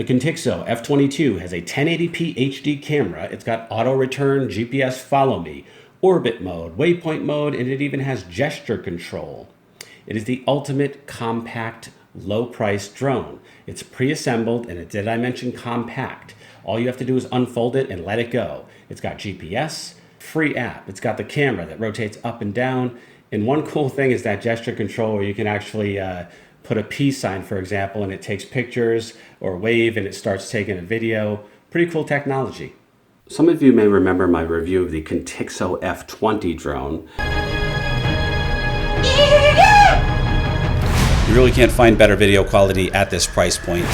The Contixo F22 has a 1080p HD camera. It's got auto return, GPS follow me, orbit mode, waypoint mode, and it even has gesture control. It is the ultimate compact, low-priced drone. It's pre-assembled, and did I mention compact? All you have to do is unfold it and let it go. It's got GPS, free app. It's got the camera that rotates up and down. And one cool thing is that gesture control where you can actually put a peace sign, for example, and it takes pictures, or wave and it starts taking a video. Pretty cool technology. Some of you may remember my review of the Contixo F20 drone. You really can't find better video quality at this price point,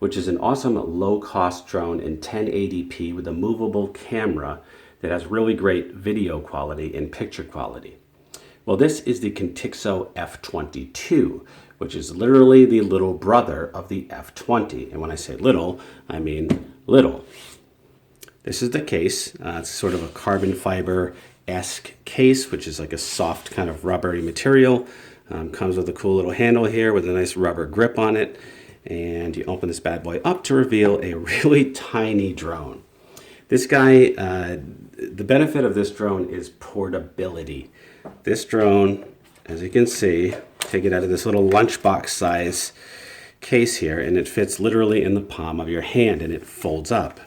which is an awesome low-cost drone in 1080p with a movable camera that has really great video quality and picture quality. Well, this is the Contixo F22, which is literally the little brother of the F20. And when I say little, I mean little. This is the case. It's sort of a carbon fiber-esque case, which is like a soft kind of rubbery material. Comes with a cool little handle here with a nice rubber grip on it. And you open this bad boy up to reveal a really tiny drone. This guy, the benefit of this drone is portability. This drone, as you can see, take it out of this little lunchbox size case here, and it fits literally in the palm of your hand, and it folds up.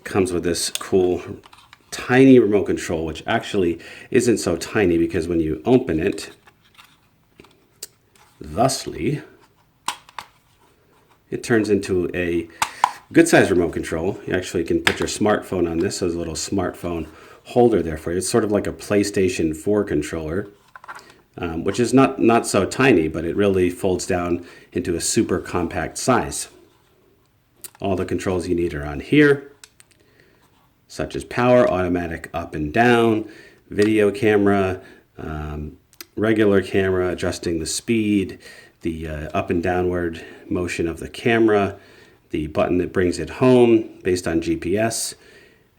Comes with this cool tiny remote control, which actually isn't so tiny because when you open it, thusly, it turns into a good size remote control. You actually can put your smartphone on this. So there's a little smartphone holder there for you. It's sort of like a PlayStation 4 controller, which is not so tiny, but it really folds down into a super compact size. All the controls you need are on here, such as power, automatic up and down, video camera, regular camera, adjusting the speed, the up and downward motion of the camera, the button that brings it home based on GPS,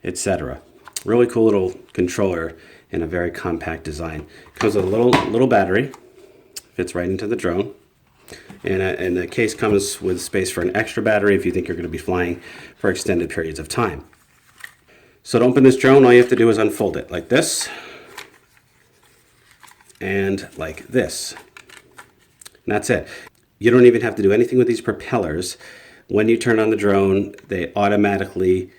etc. Really cool little controller in a very compact design. Comes with a little battery, fits right into the drone, and the case comes with space for an extra battery if you think you're going to be flying for extended periods of time. So to open this drone, all you have to do is unfold it like this and like this. And that's it. You don't even have to do anything with these propellers. When you turn on the drone, they automatically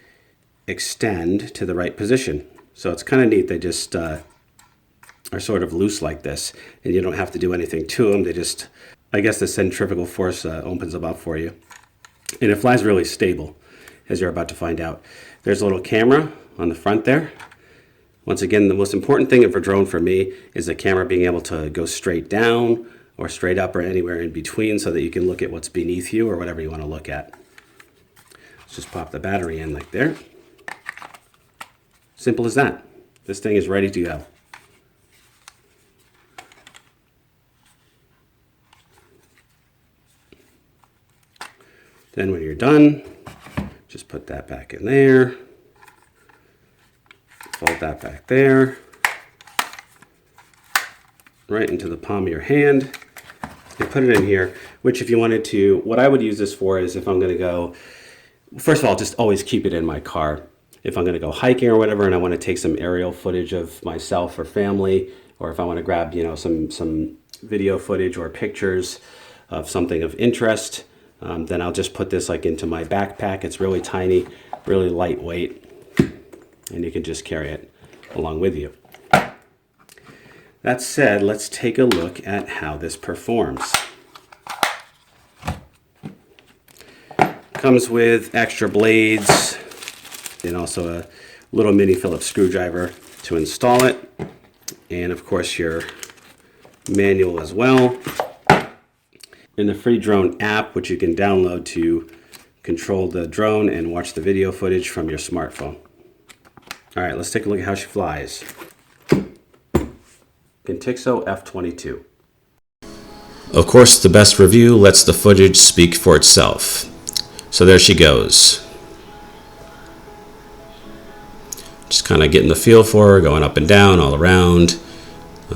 extend to the right position. So it's kind of neat. They just are sort of loose like this, and you don't have to do anything to them. They just, I guess the centrifugal force opens them up for you. And it flies really stable, as you're about to find out. There's a little camera on the front there. Once again, the most important thing for drone for me is the camera being able to go straight down or straight up or anywhere in between so that you can look at what's beneath you or whatever you want to look at. Let's just pop the battery in like there. Simple as that. This thing is ready to go. Then when you're done, just put that back in there. Fold that back there. Right into the palm of your hand. And put it in here, which if you wanted to, what I would use this for is if I'm going to go, first of all, just always keep it in my car. If I'm going to go hiking or whatever and I want to take some aerial footage of myself or family, or if I want to grab, some video footage or pictures of something of interest, then I'll just put this like into my backpack. It's really tiny, really lightweight, and you can just carry it along with you. That said, let's take a look at how this performs. Comes with extra blades and also a little mini Phillips screwdriver to install it. And of course your manual as well. And the free drone app, which you can download to control the drone and watch the video footage from your smartphone. All right, let's take a look at how she flies. Contixo F22. Of course, the best review lets the footage speak for itself. So there she goes. Just kind of getting the feel for her, going up and down, all around.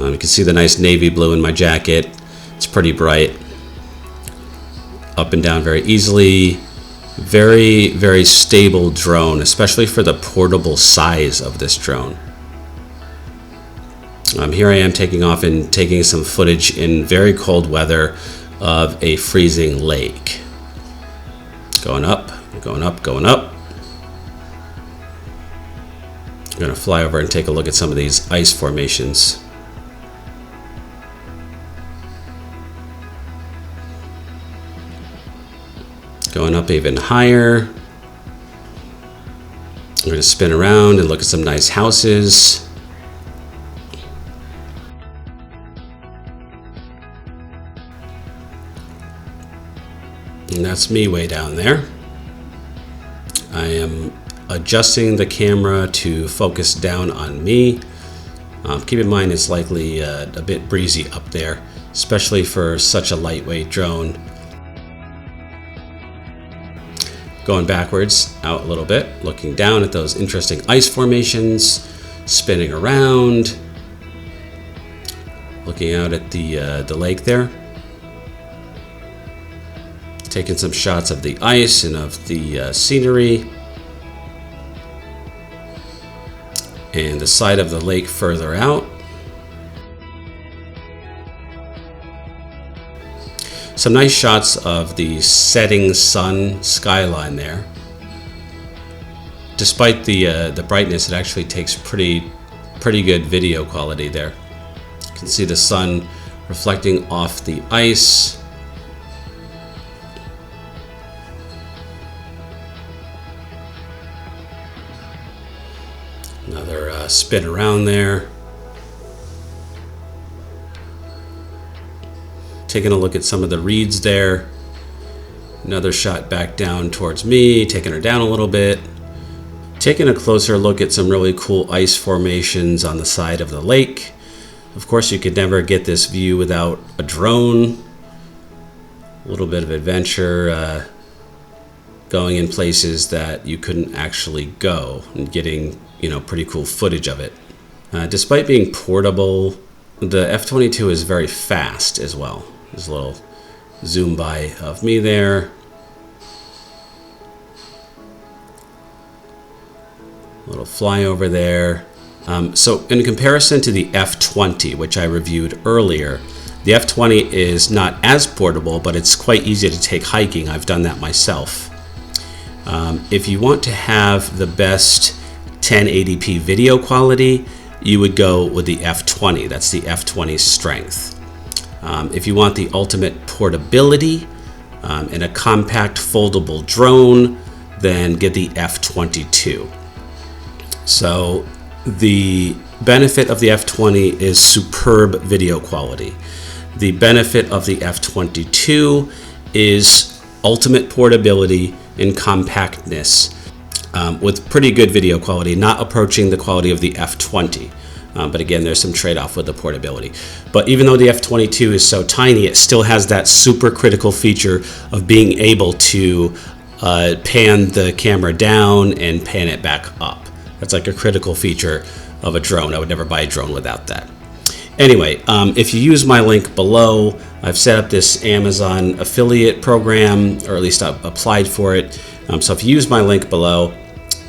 You can see the nice navy blue in my jacket. It's pretty bright. Up and down very easily. Very, very stable drone, especially for the portable size of this drone. Here I am taking off and taking some footage in very cold weather of a freezing lake. Going up, going up, going up. I'm going to fly over and take a look at some of these ice formations. Going up even higher. I'm going to spin around and look at some nice houses. And that's me way down there. I am adjusting the camera to focus down on me. Keep in mind it's likely a bit breezy up there, especially for such a lightweight drone. Going backwards out a little bit, looking down at those interesting ice formations, spinning around, looking out at the lake there. Taking some shots of the ice and of the scenery. And the side of the lake further out. Some nice shots of the setting sun skyline there. Despite the brightness, it actually takes pretty good video quality there. You can see the sun reflecting off the ice. Another spin around there. Taking a look at some of the reeds there. Another shot back down towards me, taking her down a little bit. Taking a closer look at some really cool ice formations on the side of the lake. Of course, you could never get this view without a drone. A little bit of adventure, going in places that you couldn't actually go and getting, pretty cool footage of it. Despite being portable, the F22 is very fast as well. There's a little zoom by of me there. A little flyover there. So in comparison to the F20, which I reviewed earlier, the F20 is not as portable, but it's quite easy to take hiking. I've done that myself. If you want to have the best 1080p video quality, you would go with the F20. That's the F20 strength. If you want the ultimate portability and a compact foldable drone, then get the F22. So the benefit of the F20 is superb video quality. The benefit of the F22 is ultimate portability and compactness with pretty good video quality, not approaching the quality of the F20. But again, there's some trade-off with the portability. But even though the F22 is so tiny, it still has that super critical feature of being able to pan the camera down and pan it back up. That's like a critical feature of a drone. I would never buy a drone without that. Anyway, if you use my link below, I've set up this Amazon affiliate program, or at least I've applied for it. So if you use my link below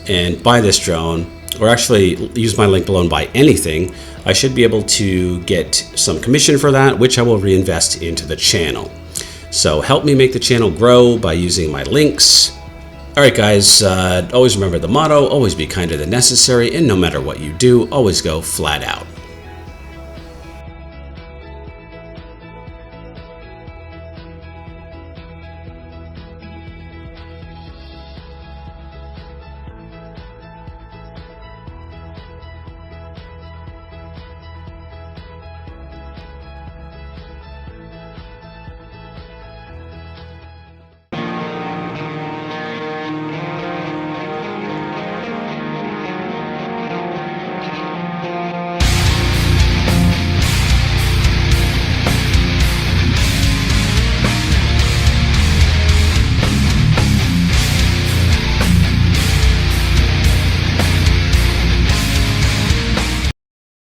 and buy this drone, or actually use my link below and buy anything, I should be able to get some commission for that, which I will reinvest into the channel. So help me make the channel grow by using my links. All right, guys, always remember the motto, always be kinder than necessary, and no matter what you do, always go flat out.